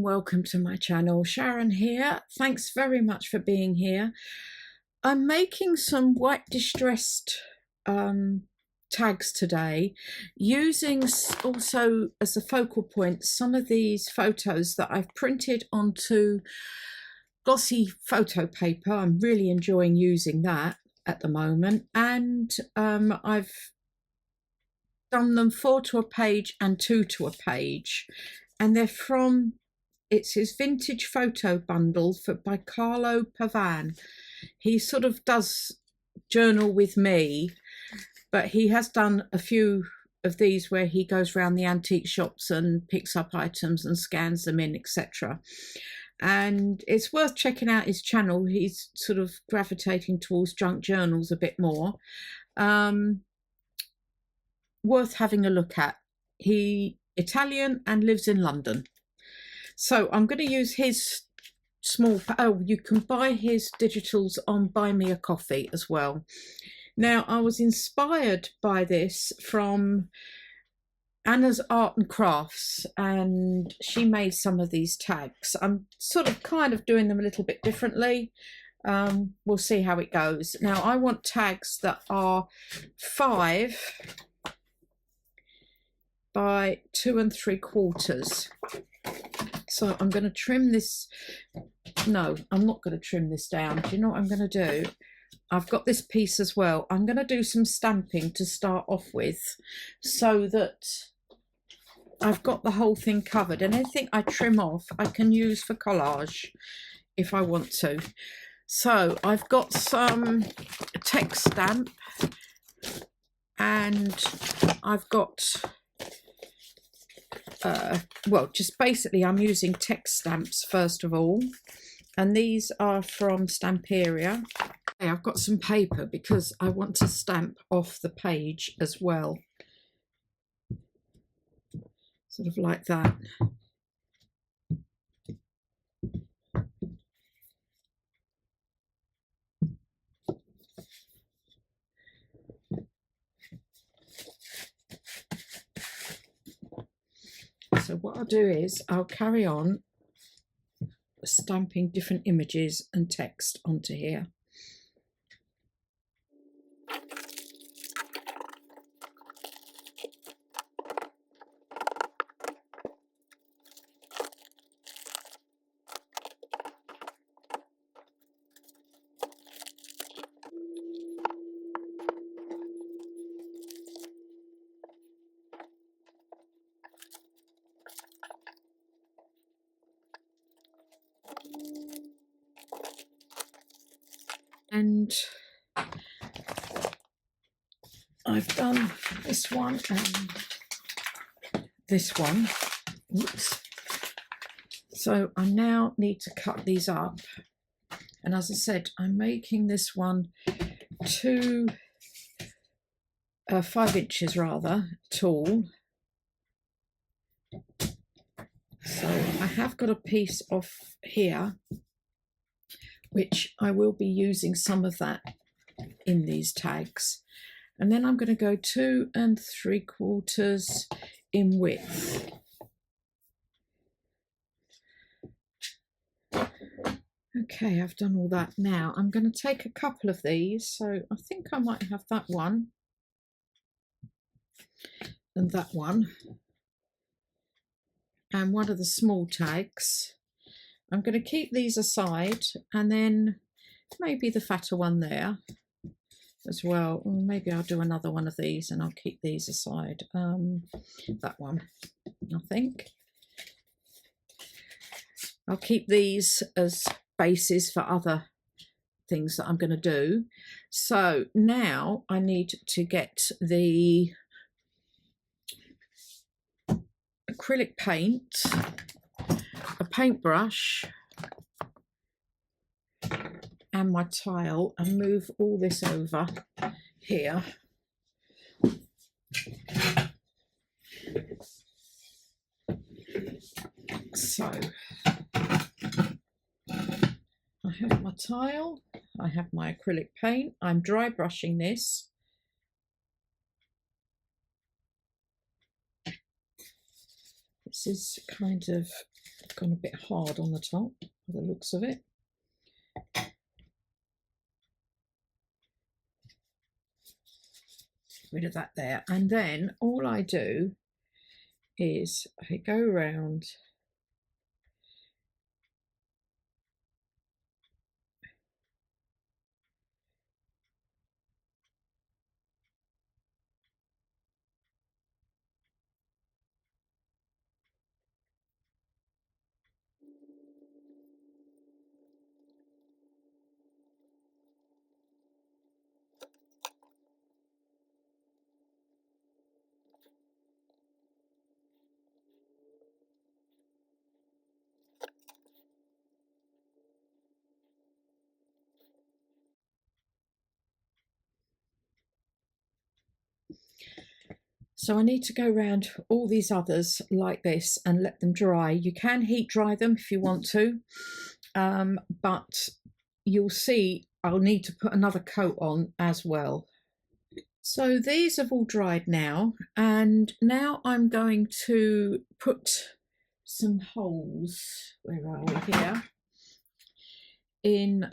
welcome to my channel. Sharon here. Thanks very much for being here. I'm making some white distressed tags today, using also as a focal point some of these photos that I've printed onto glossy photo paper. I'm really enjoying using that at the moment, and I've done them 4 to a page and 2 to a page, and they're from, it's his vintage photo bundle by Carlo Pavan. He sort of does journal with me, but he has done a few of these where he goes around the antique shops and picks up items and scans them in, etc. And it's worth checking out his channel. He's sort of gravitating towards junk journals a bit more. Worth having a look at. He Italian and lives in London. So I'm going to use his small, you can buy his digitals on Buy Me a Coffee as well. Now, I was inspired by this from Anna's Art and Crafts, and she made some of these tags. I'm sort of kind of doing them a little bit differently. We'll see how it goes. Now, I want tags that are 5 by 2 3/4. So I'm going to trim this. No, I'm not going to trim this down. Do you know what I'm going to do? I've got this piece as well. I'm going to do some stamping to start off with, so that I've got the whole thing covered, and anything I trim off I can use for collage if I want to. So I've got some text stamp, and I've got well, just basically I'm using text stamps first of all, and these are from Stamperia. Okay, I've got some paper because I want to stamp off the page as well, sort of like that. So what I'll do is I'll carry on stamping different images and text onto here. And I've done this one and this one. Oops. So I now need to cut these up. And as I said, I'm making this one 5 inches rather tall. So I have got a piece off here, which I will be using some of that in these tags. And then I'm going to go 2 3/4 in width. Okay, I've done all that. Now I'm going to take a couple of these. So I think I might have that one and that one, and one of the small tags. I'm going to keep these aside, and then maybe the fatter one there as well. Or maybe I'll do another one of these and I'll keep these aside. That one, I think. I'll keep these as bases for other things that I'm going to do. So now I need to get the acrylic paint, a paintbrush, and my tile, and move all this over here. So I have my tile, I have my acrylic paint, I'm dry brushing this. This is kind of It's gone a bit hard on the top, by the looks of it. Rid of that there, and then all I do is I go around so I need to go around all these others like this and let them dry. You can heat dry them if you want to, but you'll see I'll need to put another coat on as well. So these have all dried now, and now I'm going to put some holes, where are we here, in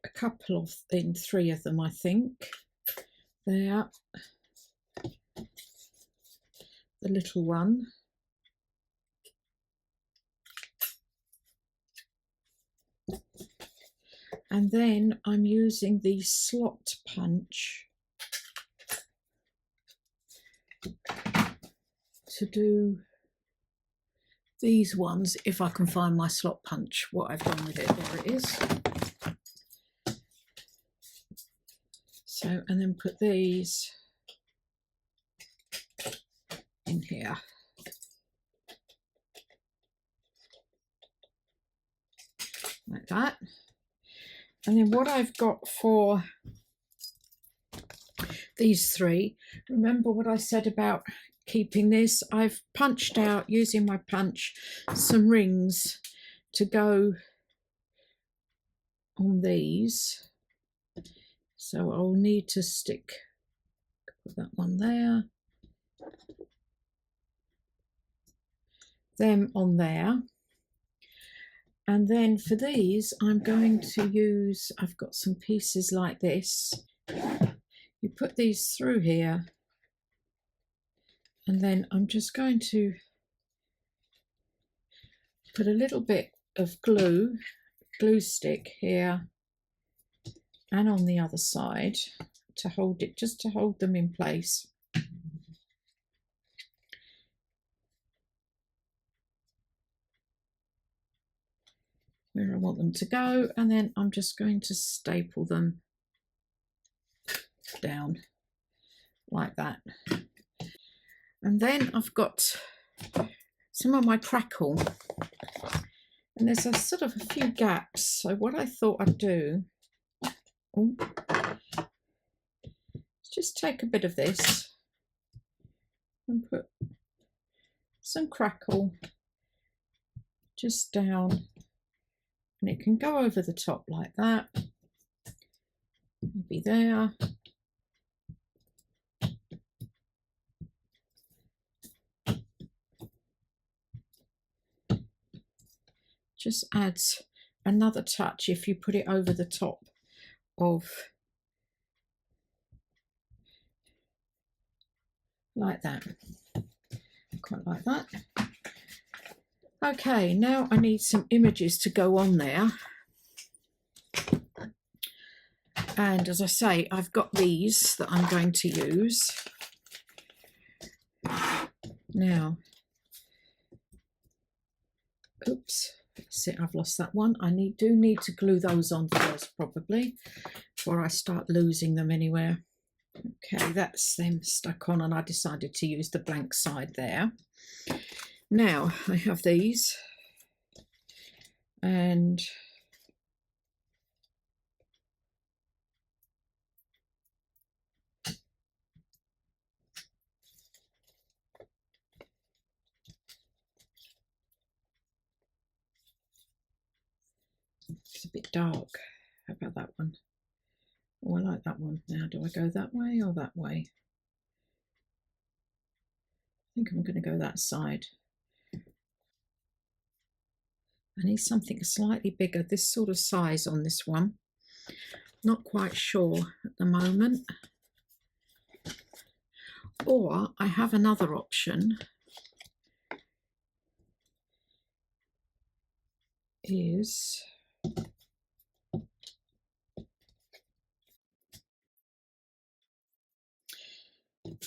a couple of, in 3 of them I think. There, the little one, and then I'm using the slot punch to do these ones, if I can find my slot punch, what I've done with it. There it is. So, and then put these in here. Like that. And then what I've got for these 3, remember what I said about keeping this? I've punched out, using my punch, some rings to go on these. So I'll need to put that one there, them on there. And then for these, I'm going to use, I've got some pieces like this. You put these through here, and then I'm just going to put a little bit of glue stick here and on the other side to hold it, just to hold them in place. Where I want them to go, and then I'm just going to staple them down like that. And then I've got some of my crackle, and there's a sort of a few gaps. So what I thought I'd do, just take a bit of this and put some crackle just down, and it can go over the top like that, maybe there. Just adds another touch if you put it over the top of, like that, quite like that. Okay, now I need some images to go on there. And as I say, I've got these that I'm going to use. Now, oops, see, I've lost that one. I do need to glue those on first, probably, before I start losing them anywhere. Okay, that's them stuck on, and I decided to use the blank side there. Now I have these, and it's a bit dark. How about that one? Oh, I like that one. Now, do I go that way or that way? I think I'm going to go that side. I need something slightly bigger, this sort of size on this one. Not quite sure at the moment. Or I have another option, is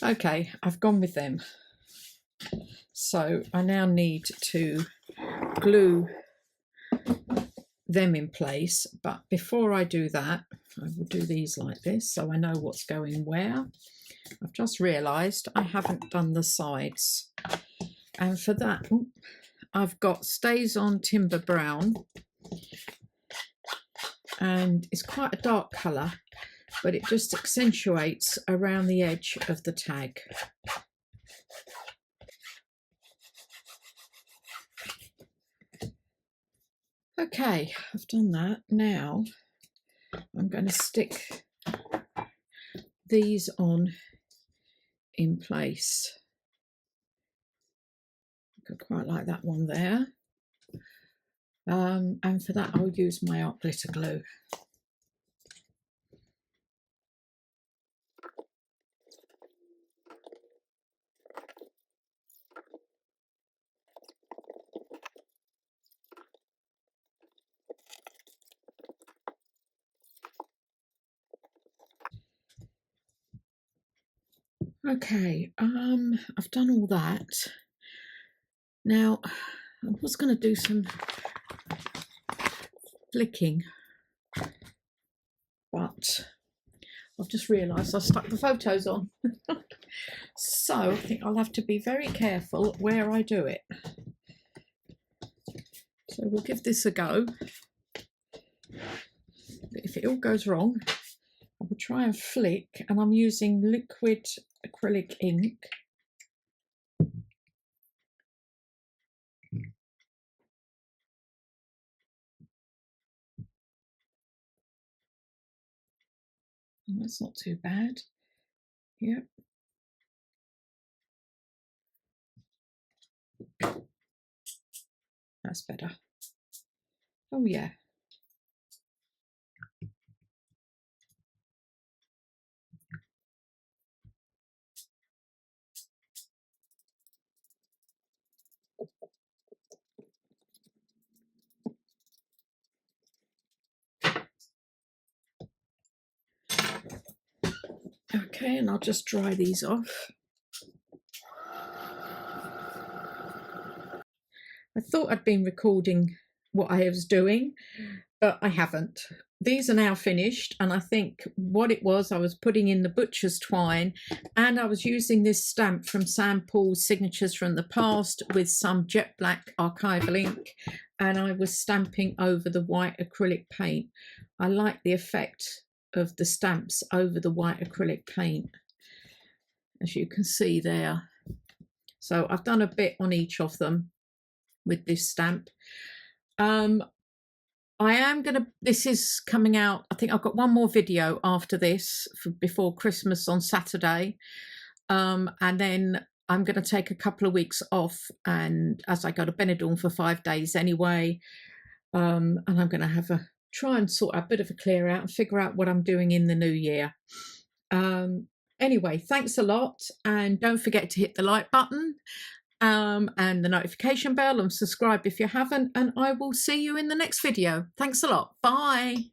okay, I've gone with them. So I now need to glue them in place, but before I do that, I will do these like this so I know what's going where. I've just realised I haven't done the sides, and for that I've got Stays On Timber Brown, and it's quite a dark colour, but it just accentuates around the edge of the tag. Okay, I've done that. Now I'm going to stick these on in place. I could quite like that one there. And for that I'll use my art glitter glue. Okay, I've done all that. Now I was going to do some flicking, but I've just realised I stuck the photos on. So I think I'll have to be very careful where I do it. So we'll give this a go. But if it all goes wrong, I will try and flick, and I'm using liquid acrylic ink. Oh, that's not too bad. Yep. That's better. Oh yeah. Okay, and I'll just dry these off. I thought I'd been recording what I was doing, but I haven't. These are now finished, and I think what it was, I was putting in the butcher's twine, and I was using this stamp from Sam Paul's Signatures from the Past with some jet black archival ink, and I was stamping over the white acrylic paint. I like the effect of the stamps over the white acrylic paint, as you can see there. So I've done a bit on each of them with this stamp. I am gonna, this is coming out, I think I've got one more video after this for before Christmas on Saturday, and then I'm going to take a couple of weeks off, and as I go to Benidorm for 5 days anyway, and I'm going to have a try and sort out a bit of a clear out and figure out what I'm doing in the new year. Anyway, thanks a lot, and don't forget to hit the like button and the notification bell, and subscribe if you haven't, and I will see you in the next video. Thanks a lot. Bye.